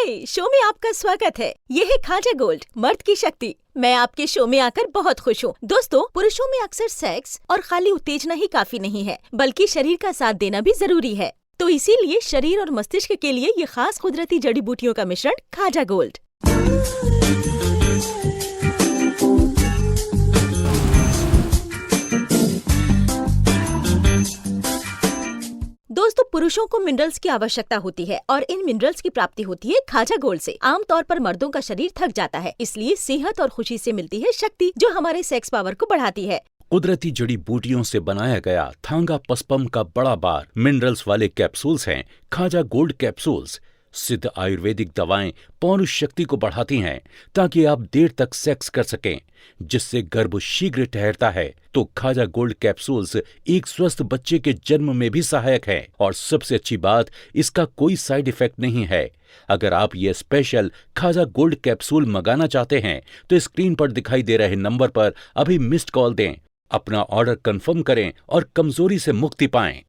हाय, show में आपका स्वागत है। ये है खाजा गोल्ड, मर्द की शक्ति। मैं आपके शो में आकर बहुत खुश हूँ। दोस्तों, पुरुषों में अक्सर सेक्स और खाली उत्तेजना ही काफी नहीं है, बल्कि शरीर का साथ देना भी जरूरी है। तो इसीलिए शरीर और मस्तिष्क के लिए ये खास कुदरती जड़ी बूटियों का मिश्रण खाजा गोल्ड। दोस्तों, पुरुषों को मिनरल्स की आवश्यकता होती है और इन मिनरल्स की प्राप्ति होती है खाजा गोल्ड से। आमतौर पर मर्दों का शरीर थक जाता है, इसलिए सेहत और खुशी से मिलती है शक्ति, जो हमारे सेक्स पावर को बढ़ाती है। कुदरती जड़ी बूटियों से बनाया गया थांगा पस्पम का बड़ा बार मिनरल्स वाले कैप्सूल्स हैं खाजा गोल्ड कैप्सूल्स। सिद्ध आयुर्वेदिक दवाएं पौरुष शक्ति को बढ़ाती हैं ताकि आप देर तक सेक्स कर सकें, जिससे गर्भ शीघ्र ठहरता है। तो खाजा गोल्ड कैप्सूल्स एक स्वस्थ बच्चे के जन्म में भी सहायक है और सबसे अच्छी बात, इसका कोई साइड इफेक्ट नहीं है। अगर आप ये स्पेशल खाजा गोल्ड कैप्सूल मंगाना चाहते हैं तो स्क्रीन पर दिखाई दे रहे नंबर पर अभी मिस्ड कॉल दें, अपना ऑर्डर कंफर्म करें और कमजोरी से मुक्ति पाएं।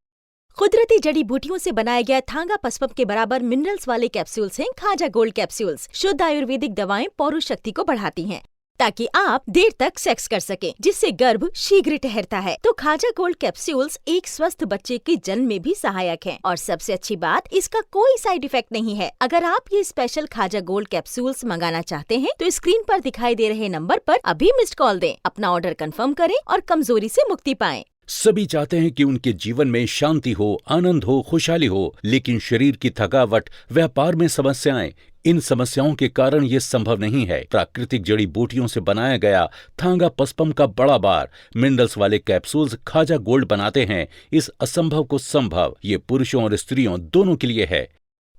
कुदरती जड़ी बूटियों से बनाया गया थांगा पस्पम के बराबर मिनरल्स वाले कैप्सूल्स हैं खाजा गोल्ड कैप्सूल्स। शुद्ध आयुर्वेदिक दवाएं पौरुष शक्ति को बढ़ाती हैं ताकि आप देर तक सेक्स कर सकें, जिससे गर्भ शीघ्र ठहरता है। तो खाजा गोल्ड कैप्सूल्स एक स्वस्थ बच्चे के जन्म में भी सहायक हैं और सबसे अच्छी बात, इसका कोई साइड इफेक्ट नहीं है। अगर आप ये स्पेशल खाजा गोल्ड कैप्सूल्स मंगाना चाहते हैं तो स्क्रीन पर दिखाई दे रहे नंबर पर अभी मिस्ड कॉल दें, अपना ऑर्डर कंफर्म करें और कमजोरी से मुक्ति पाएं। सभी चाहते हैं कि उनके जीवन में शांति हो, आनंद हो, खुशहाली हो, लेकिन शरीर की थकावट, व्यापार में समस्याएं, इन समस्याओं के कारण ये संभव नहीं है। प्राकृतिक जड़ी बूटियों से बनाया गया थांगा पस्पम का बड़ा बार मिनरल्स वाले कैप्सूल्स खाजा गोल्ड बनाते हैं इस असंभव को संभव। ये पुरुषों और स्त्रियों दोनों के लिए है।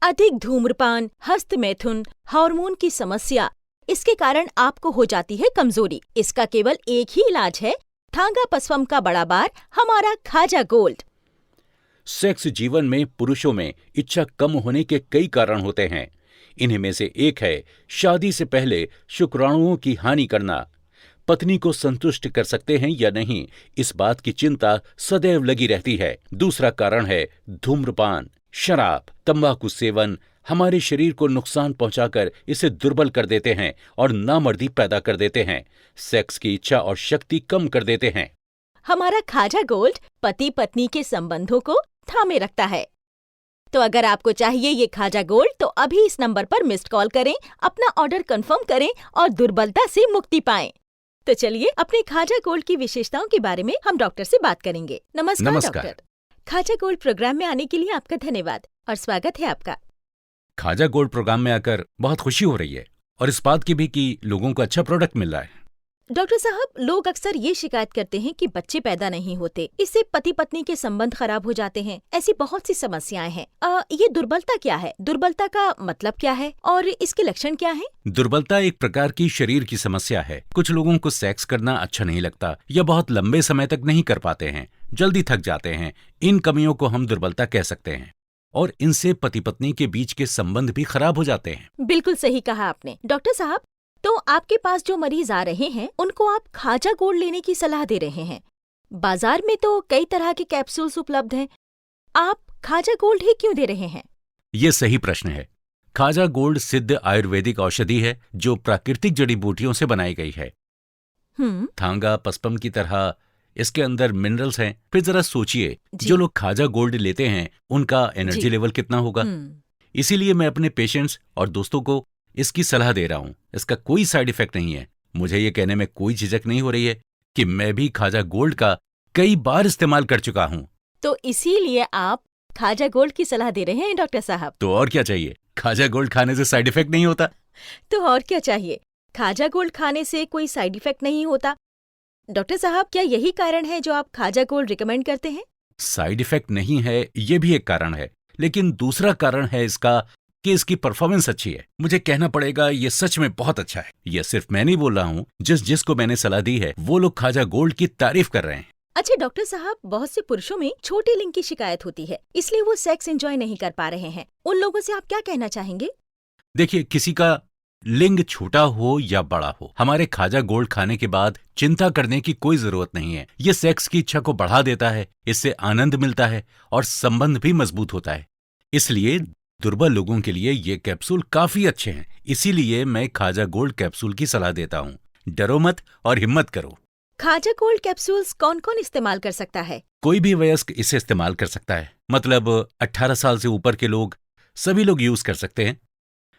अधिक धूम्रपान, हस्त मैथुन, हार्मोन की समस्या, इसके कारण आपको हो जाती है कमजोरी। इसका केवल एक ही इलाज है, थांगा पस्पम का बड़ा बार, हमारा खाजा गोल्ड। सेक्स जीवन में पुरुषों में इच्छा कम होने के कई कारण होते हैं। इन्हीं में से एक है शादी से पहले शुक्राणुओं की हानि करना। पत्नी को संतुष्ट कर सकते हैं या नहीं, इस बात की चिंता सदैव लगी रहती है। दूसरा कारण है धूम्रपान, शराब, तंबाकू सेवन हमारे शरीर को नुकसान पहुंचाकर इसे दुर्बल कर देते हैं और नामर्दी पैदा कर देते हैं। सेक्स की इच्छा और शक्ति कम कर देते हैं। हमारा खाजा गोल्ड पति पत्नी के संबंधों को थामे रखता है। तो अगर आपको चाहिए ये खाजा गोल्ड तो अभी इस नंबर पर मिस्ड कॉल करें, अपना ऑर्डर कंफर्म करें और दुर्बलता से मुक्ति पाएं। तो चलिए अपने खाजा गोल्ड की विशेषताओं के बारे में हम डॉक्टर से बात करेंगे। नमस्कार डॉक्टर। खाजा गोल्ड प्रोग्राम में आने के लिए आपका धन्यवाद और स्वागत है आपका। खाजा गोल्ड प्रोग्राम में आकर बहुत खुशी हो रही है और इस बात की भी कि लोगों को अच्छा प्रोडक्ट मिल रहा है। डॉक्टर साहब, लोग अक्सर ये शिकायत करते हैं कि बच्चे पैदा नहीं होते, इससे पति पत्नी के संबंध खराब हो जाते हैं। ऐसी बहुत सी समस्याएं हैं। ये दुर्बलता क्या है? दुर्बलता का मतलब क्या है और इसके लक्षण क्या हैं? दुर्बलता एक प्रकार की शरीर की समस्या है। कुछ लोगों को सेक्स करना अच्छा नहीं लगता या बहुत लंबे समय तक नहीं कर पाते हैं, जल्दी थक जाते हैं। इन कमियों को हम दुर्बलता कह सकते हैं और इनसे पति पत्नी के बीच के संबंध भी खराब हो जाते हैं। बिल्कुल सही कहा आपने। डॉक्टर साहब, तो आपके पास जो मरीज आ रहे हैं उनको आप खाजा गोल्ड लेने की सलाह दे रहे हैं। बाजार में तो कई तरह के कैप्सूल्स उपलब्ध हैं, आप खाजा गोल्ड ही क्यों दे रहे हैं? ये सही प्रश्न है। खाजा गोल्ड सिद्ध आयुर्वेदिक औषधि है जो प्राकृतिक जड़ी बूटियों से बनाई गई है। थांगा पस्पम की तरह इसके अंदर मिनरल्स हैं। फिर जरा सोचिए, जो लोग खाजा गोल्ड लेते हैं उनका एनर्जी लेवल कितना होगा। इसीलिए मैं अपने पेशेंट्स और दोस्तों को इसकी सलाह दे रहा हूँ। इसका कोई साइड इफेक्ट नहीं है। मुझे ये कहने में कोई झिझक नहीं हो रही है कि मैं भी खाजा गोल्ड का कई बार इस्तेमाल कर चुका हूँ। तो इसीलिए आप खाजा गोल्ड की सलाह दे रहे हैं डॉक्टर साहब? तो और क्या चाहिए? खाजा गोल्ड खाने से साइड इफेक्ट नहीं होता। तो और क्या चाहिए? खाजा गोल्ड खाने से कोई साइड इफेक्ट नहीं होता। डॉक्टर साहब, क्या यही कारण है जो आप खाजा गोल्ड रिकमेंड करते हैं? साइड इफेक्ट नहीं है, ये भी एक कारण है, लेकिन दूसरा कारण है इसका कि इसकी परफॉर्मेंस अच्छी है। मुझे कहना पड़ेगा, ये सच में बहुत अच्छा है। ये सिर्फ मैं नहीं बोल रहा हूँ, जिसको मैंने सलाह दी है वो लोग खाजा गोल्ड की तारीफ कर रहे हैं। अच्छा डॉक्टर साहब, बहुत से पुरुषों में छोटे लिंग की शिकायत होती है, इसलिए वो सेक्स एंजॉय नहीं कर पा रहे हैं। उन लोगों से आप क्या कहना चाहेंगे? देखिए, किसी का लिंग छोटा हो या बड़ा हो, हमारे खाजा गोल्ड खाने के बाद चिंता करने की कोई जरूरत नहीं है। ये सेक्स की इच्छा को बढ़ा देता है, इससे आनंद मिलता है और संबंध भी मजबूत होता है। इसलिए दुर्बल लोगों के लिए ये कैप्सूल काफी अच्छे हैं, इसीलिए मैं खाजा गोल्ड कैप्सूल की सलाह देता हूँ। डरो मत और हिम्मत करो। खाजा गोल्ड कैप्सूल्स कौन कौन इस्तेमाल कर सकता है? कोई भी वयस्क इसे इस्तेमाल कर सकता है, मतलब 18 साल से ऊपर के लोग, सभी लोग यूज कर सकते हैं।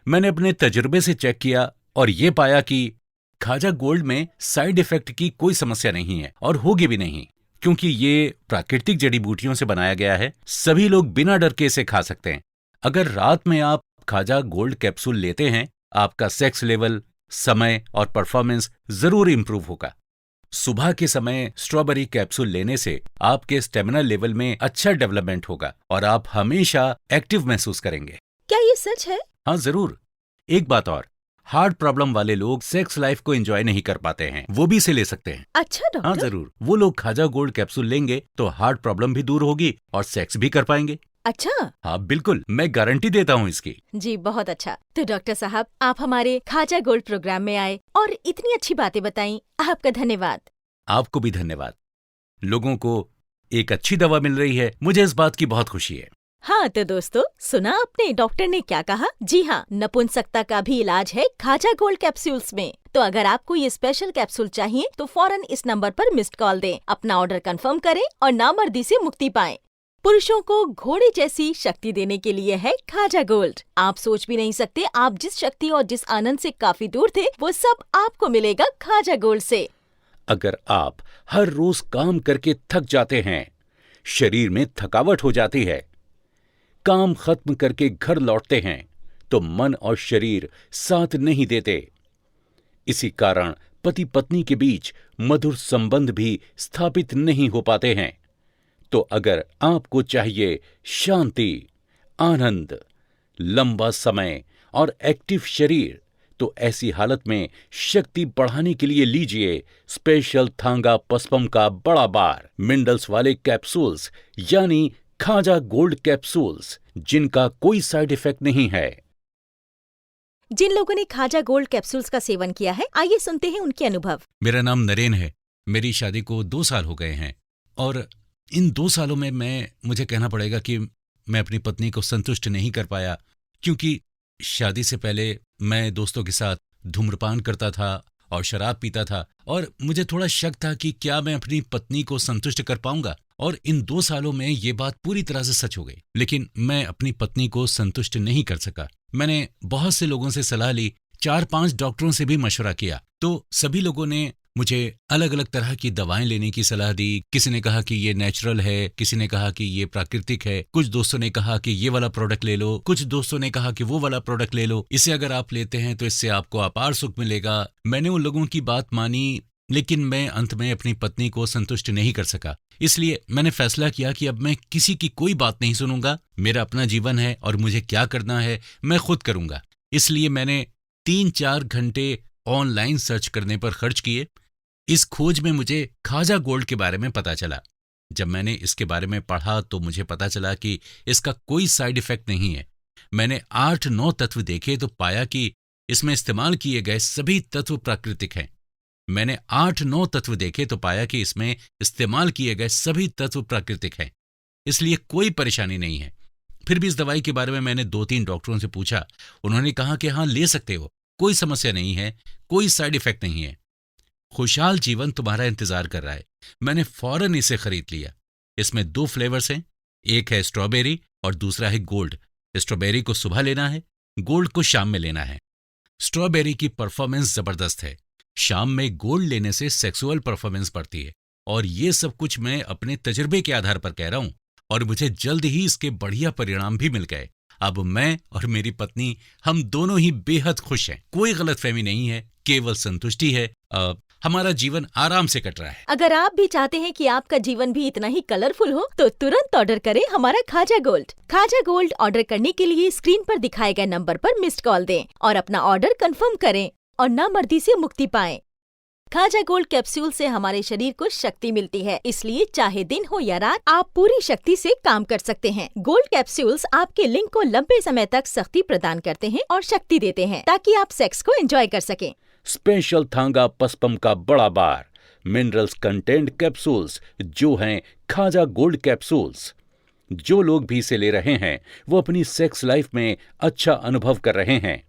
मैंने अपने तजुर्बे से चेक किया और ये पाया कि खाजा गोल्ड में साइड इफेक्ट की कोई समस्या नहीं है और होगी भी नहीं, क्योंकि ये प्राकृतिक जड़ी बूटियों से बनाया गया है। सभी लोग बिना डर के इसे खा सकते हैं। अगर रात में आप खाजा गोल्ड कैप्सूल लेते हैं, आपका सेक्स लेवल, समय और परफॉर्मेंस जरूर इंप्रूव होगा। सुबह के समय स्ट्रॉबेरी कैप्सूल लेने से आपके स्टेमिना लेवल में अच्छा डेवलपमेंट होगा और आप हमेशा एक्टिव महसूस करेंगे। क्या ये सच है? हाँ जरूर। एक बात और, हार्ट प्रॉब्लम वाले लोग सेक्स लाइफ को एंजॉय नहीं कर पाते हैं, वो भी इसे ले सकते हैं। अच्छा डॉक्टर। हाँ जरूर, वो लोग खाजा गोल्ड कैप्सूल लेंगे तो हार्ट प्रॉब्लम भी दूर होगी और सेक्स भी कर पाएंगे। अच्छा। हाँ बिल्कुल, मैं गारंटी देता हूँ इसकी। जी बहुत अच्छा। तो डॉक्टर साहब, आप हमारे खाजा गोल्ड प्रोग्राम में आए और इतनी अच्छी बातें बताई, आपका धन्यवाद। आपको भी धन्यवाद। लोगों को एक अच्छी दवा मिल रही है, मुझे इस बात की बहुत खुशी है। हाँ तो दोस्तों, सुना आपने डॉक्टर ने क्या कहा? जी हाँ, नपुंसकता का भी इलाज है खाजा गोल्ड कैप्सूल्स में। तो अगर आपको ये स्पेशल कैप्सूल चाहिए तो फौरन इस नंबर पर मिस्ड कॉल दें, अपना ऑर्डर कंफर्म करें और नामर्दी से मुक्ति पाएं। पुरुषों को घोड़े जैसी शक्ति देने के लिए है खाजा गोल्ड। आप सोच भी नहीं सकते, आप जिस शक्ति और जिस आनंद से काफी दूर थे, वो सब आपको मिलेगा खाजा गोल्ड से। अगर आप हर रोज काम करके थक जाते हैं, शरीर में थकावट हो जाती है, काम खत्म करके घर लौटते हैं तो मन और शरीर साथ नहीं देते, इसी कारण पति पत्नी के बीच मधुर संबंध भी स्थापित नहीं हो पाते हैं, तो अगर आपको चाहिए शांति, आनंद, लंबा समय और एक्टिव शरीर, तो ऐसी हालत में शक्ति बढ़ाने के लिए लीजिए स्पेशल थांगा पस्पम का बड़ा बार मिनरल्स वाले कैप्सूल्स, यानी खाजा गोल्ड कैप्सूल्स, जिनका कोई साइड इफेक्ट नहीं है। जिन लोगों ने खाजा गोल्ड कैप्सूल्स का सेवन किया है, आइए सुनते हैं उनके अनुभव। मेरा नाम नरेन है। मेरी शादी को 2 साल हो गए हैं और इन 2 सालों में मुझे कहना पड़ेगा कि मैं अपनी पत्नी को संतुष्ट नहीं कर पाया, क्योंकि शादी से पहले मैं दोस्तों के साथ धूम्रपान करता था और शराब पीता था और मुझे थोड़ा शक था कि क्या मैं अपनी पत्नी को संतुष्ट कर पाऊंगा, और इन 2 सालों में ये बात पूरी तरह से सच हो गई। लेकिन मैं अपनी पत्नी को संतुष्ट नहीं कर सका। मैंने बहुत से लोगों से सलाह ली, 4-5 डॉक्टरों से भी मशवरा किया, तो सभी लोगों ने मुझे अलग अलग तरह की दवाएं लेने की सलाह दी। किसी ने कहा कि ये नेचुरल है, किसी ने कहा कि ये प्राकृतिक है, कुछ दोस्तों ने कहा कि ये वाला प्रोडक्ट ले लो, कुछ दोस्तों ने कहा कि वो वाला प्रोडक्ट ले लो, इसे अगर आप लेते हैं तो इससे आपको अपार सुख मिलेगा। मैंने उन लोगों की बात मानी, लेकिन मैं अंत में अपनी पत्नी को संतुष्ट नहीं कर सका। इसलिए मैंने फैसला किया कि अब मैं किसी की कोई बात नहीं सुनूंगा। मेरा अपना जीवन है और मुझे क्या करना है मैं खुद करूंगा। इसलिए मैंने 3-4 घंटे ऑनलाइन सर्च करने पर खर्च किए। इस खोज में मुझे खाजा गोल्ड के बारे में पता चला। जब मैंने इसके बारे में पढ़ा तो मुझे पता चला कि इसका कोई साइड इफेक्ट नहीं है। मैंने 8-9 तत्व देखे तो पाया कि इसमें इस्तेमाल किए गए सभी तत्व प्राकृतिक हैं। मैंने 8-9 तत्व देखे तो पाया कि इसमें इस्तेमाल किए गए सभी तत्व प्राकृतिक हैं, इसलिए कोई परेशानी नहीं है। फिर भी इस दवाई के बारे में मैंने 2-3 डॉक्टरों से पूछा। उन्होंने कहा कि हाँ, ले सकते हो, कोई समस्या नहीं है, कोई साइड इफेक्ट नहीं है, खुशहाल जीवन तुम्हारा इंतजार कर रहा है। मैंने फौरन इसे खरीद लिया। इसमें 2 फ्लेवर्स हैं, एक है स्ट्रॉबेरी और दूसरा है गोल्ड। स्ट्रॉबेरी को सुबह लेना है, गोल्ड को शाम में लेना है। स्ट्रॉबेरी की परफॉर्मेंस जबरदस्त है, शाम में गोल्ड लेने से सेक्सुअल परफॉर्मेंस बढ़ती है, और ये सब कुछ मैं अपने तजुर्बे के आधार पर कह रहा हूं, और मुझे जल्द ही इसके बढ़िया परिणाम भी मिल गए। अब मैं और मेरी पत्नी, हम दोनों ही बेहद खुश हैं। कोई गलतफहमी नहीं है, केवल संतुष्टि है। हमारा जीवन आराम से कट रहा है। अगर आप भी चाहते हैं कि आपका जीवन भी इतना ही कलरफुल हो, तो तुरंत ऑर्डर करें हमारा खाजा गोल्ड। खाजा गोल्ड ऑर्डर करने के लिए स्क्रीन पर दिखाए गए नंबर पर मिस्ड कॉल दें और अपना ऑर्डर कंफर्म करें और नामर्दी से मुक्ति पाएं। खाजा गोल्ड कैप्सूल से हमारे शरीर को शक्ति मिलती है, इसलिए चाहे दिन हो या रात, आप पूरी शक्ति से काम कर सकते हैं। गोल्ड कैप्सूल्स आपके लिंग को लंबे समय तक शक्ति प्रदान करते हैं और शक्ति देते हैं, ताकि आप सेक्स को एंजॉय कर सकें। स्पेशल थांगा पस्पम का बड़ा बार मिनरल्स कंटेंट कैप्सूल्स, जो हैं खाजा गोल्ड कैप्सूल्स। जो लोग भी इसे ले रहे हैं वो अपनी सेक्स लाइफ में अच्छा अनुभव कर रहे हैं।